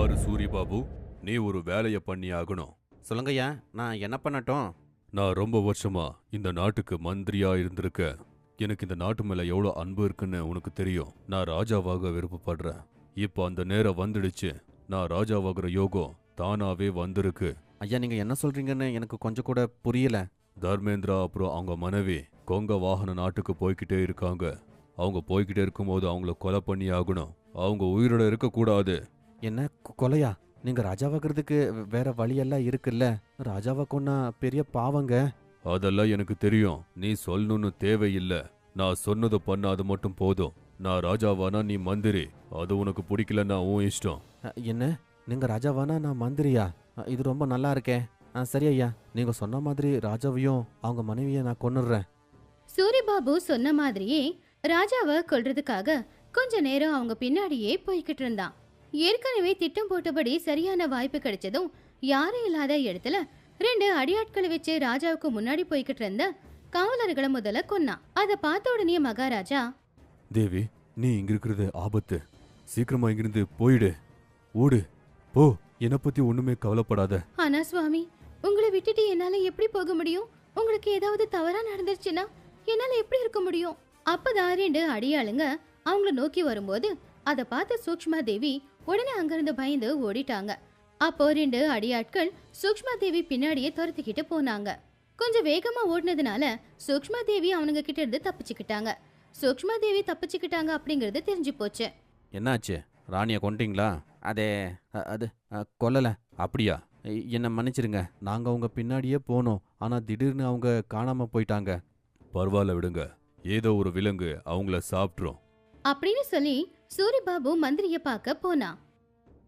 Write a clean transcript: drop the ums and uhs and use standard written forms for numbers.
பாரு சூரிபாபு, நீ ஒரு வேலைய பண்ணி ஆகணும். சொல்லுங்கய்யா, நான் என்ன பண்ணட்டும்? நான் ரொம்ப வருஷமா இந்த நாட்டுக்கு மந்திரியா இருந்திருக்க. எனக்கு இந்த நாட்டு மேல எவ்வளோ அன்பு இருக்குன்னு உனக்கு தெரியும். நான் ராஜாவாக விருப்பப்படுறேன். இப்போ அந்த நேரம் வந்துடுச்சு. நான் ராஜாவாகிற யோகம் தானாவே வந்திருக்கு. ஐயா, நீங்க என்ன சொல்றீங்கன்னு எனக்கு கொஞ்சம் கூட புரியல. தர்மேந்திரா அப்புறம் அவங்க மனைவி கொங்க வாகன நாட்டுக்கு போய்கிட்டே இருக்காங்க. அவங்க போய்கிட்டே இருக்கும்போது அவங்கள கொலை பண்ணி ஆகணும். அவங்க உயிரோட இருக்கக்கூடாது. என்ன கொலையா? நீங்க ராஜாவாகிறதுக்கு வேற வழியெல்லாம் இருக்குல்ல. ராஜாவா கொன்னா பெரிய பாவங்க. அதெல்லாம் எனக்கு தெரியும். நீ சொல்லணும்னு தேவையில்லை. நான் சொன்னது பண்ணாது மட்டும் போதும். நான் ராஜாவானா நீ மந்திரி. அது உனக்கு பிடிக்கலன்னா உன் இஷ்டம். என்ன? நீங்க ராஜாவானா நான் மந்திரியா? இது ரொம்ப நல்லா இருக்கே. சரி ஐயா, நீங்க சொன்ன மாதிரி ராஜாவையும் அவங்க மனைவியை நான் கொன்னுடுறேன். சூரிபாபு சொன்ன மாதிரியே ராஜாவை கொல்றதுக்காக கொஞ்ச நேரம் அவங்க பின்னாடியே போய்கிட்டு இருந்தான். ஏற்கனவே திட்டம் போட்டபடி சரியான வாய்ப்பு கிடைச்சதும் யாரும் இல்லாத இடத்துல 2 அடியாட்களை வச்சு ராஜாவுக்கு முன்னாடி போய்கிட்டு இருந்த காவலர்களை முதல்ல கொன்னான். அதை பார்த்த உடனே மகாராஜா, தேவி, நீ இங்க இருக்கிறது ஆபத்து. சீக்கிரமா இங்கிருந்து போயிடு. ஓடு போ. என்னை பத்தி ஒண்ணுமே கவலைப்படாத. ஆனா சுவாமி, உங்களை விட்டுட்டு என்னால எப்படி போக முடியும்? உங்களுக்கு ஏதாவது தவறா நடந்துருச்சுன்னா என்னால எப்படி இருக்க முடியும்? அப்பதான் 2 அடியாளுங்க அவங்கள நோக்கி வரும்போது அதை பார்த்த சூக்ஷ்மா தேவி உடனே அங்கிருந்து பயந்து ஓடிட்டாங்க. அப்போ 2 அடியாட்கள் சூக்ஷ்மா தேவி பின்னாடியே துரத்திக்கிட்டு போனாங்க. கொஞ்சம் வேகமா ஓடினதுனால சூக்ஷ்மா தேவி அவனுங்க கிட்ட இருந்து தப்பிச்சுக்கிட்டாங்க. சூக்ஷ்மா தேவி தப்பிச்சுக்கிட்டாங்க அப்படிங்கறது தெரிஞ்சு போச்சு. என்னாச்சு? ராணியை கொண்டீங்களா? அது கொல்லல. அப்படியா? என்ன மன்னிச்சிருங்க. நாங்க அவங்க பின்னாடியே போனோம். ஆனா திடீர்னு அவங்க காணாம போயிட்டாங்க. பரவாயில்ல விடுங்க. ஏதோ ஒரு விலங்கு அவங்கள சாப்பிட்றோம் அப்படின்னு சொல்லி சூரிபாபு மந்திரிய பார்க்க போனான்.